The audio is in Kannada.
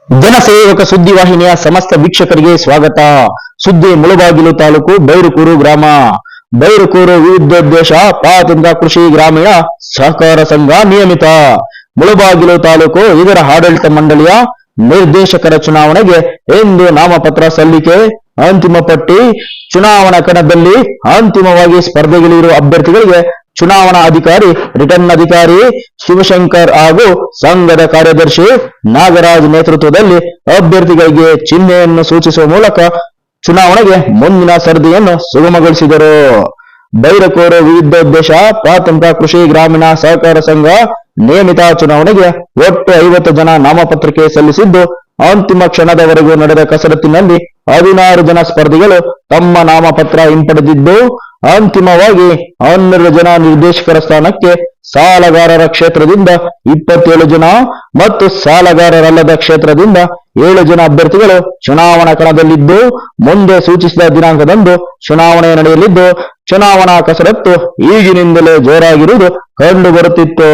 ಜನಸೇವಕ ಸುದ್ದಿವಾಹಿನಿಯ ಸಮಸ್ತ ವೀಕ್ಷಕರಿಗೆ ಸ್ವಾಗತ. ಸುದ್ದಿ ಮುಳಬಾಗಿಲು ತಾಲೂಕು ಬೈರುಕೂರು ಗ್ರಾಮ. ಬೈರುಕೂರು ವಿವಿಧೋದ್ದೇಶ ಪ್ರಾಥಮಿಕ ಕೃಷಿ ಗ್ರಾಮೀಣ ಸಹಕಾರ ಸಂಘ ನಿಯಮಿತ. ಮುಳಬಾಗಿಲು ತಾಲೂಕು ಇದರ ಆಡಳಿತ ಮಂಡಳಿಯ ನಿರ್ದೇಶಕರ ಚುನಾವಣೆಗೆ ಇಂದು ನಾಮಪತ್ರ ಸಲ್ಲಿಕೆ. ಅಂತಿಮ ಪಟ್ಟಿ. ಚುನಾವಣಾ ಕಣದಲ್ಲಿ ಅಂತಿಮವಾಗಿ ಸ್ಪರ್ಧೆಗಿಳಿರುವ ಅಭ್ಯರ್ಥಿಗಳಿಗೆ ಚುನಾವಣಾ ಅಧಿಕಾರಿ ರಿಟರ್ನ್ ಅಧಿಕಾರಿ ಶಿವಶಂಕರ್ ಹಾಗೂ ಸಂಘದ ಕಾರ್ಯದರ್ಶಿ ನಾಗರಾಜ್ ನೇತೃತ್ವದಲ್ಲಿ ಅಭ್ಯರ್ಥಿಗಳಿಗೆ ಚಿಹ್ನೆಯನ್ನು ಸೂಚಿಸುವ ಮೂಲಕ ಚುನಾವಣೆಗೆ ಮುಂದಿನ ಸ್ಪರ್ಧೆಯನ್ನು ಸುಗಮಗೊಳಿಸಿದರು. ಬೈರಕೂರು ವಿವಿಧೋದ್ದೇಶ ಪ್ರಾಥಮಿಕ ಕೃಷಿ ಗ್ರಾಮೀಣ ಸಹಕಾರ ಸಂಘ ನಿಯಮಿತ ಚುನಾವಣೆಗೆ ಒಟ್ಟು 50 ಜನ ನಾಮಪತ್ರಕ್ಕೆ ಸಲ್ಲಿಸಿದ್ದು, ಅಂತಿಮ ಕ್ಷಣದವರೆಗೂ ನಡೆದ ಕಸರತ್ತಿನಲ್ಲಿ 16 ಜನ ಸ್ಪರ್ಧಿಗಳು ತಮ್ಮ ನಾಮಪತ್ರ ಹಿಂಪಡೆದಿದ್ದು, ಅಂತಿಮವಾಗಿ 12 ಜನ ನಿರ್ದೇಶಕರ ಸ್ಥಾನಕ್ಕೆ ಸಾಲಗಾರರ ಕ್ಷೇತ್ರದಿಂದ 27 ಜನ ಮತ್ತು ಸಾಲಗಾರರಲ್ಲದ ಕ್ಷೇತ್ರದಿಂದ 7 ಜನ ಅಭ್ಯರ್ಥಿಗಳು ಚುನಾವಣಾ ಕಣದಲ್ಲಿದ್ದು, ಮುಂದೆ ಸೂಚಿಸಿದ ದಿನಾಂಕದಂದು ಚುನಾವಣೆ ನಡೆಯಲಿದ್ದು, ಚುನಾವಣಾ ಕಸರತ್ತು ಈಗಿನಿಂದಲೇ ಜೋರಾಗಿರುವುದು ಕಂಡುಬರುತ್ತಿತ್ತು.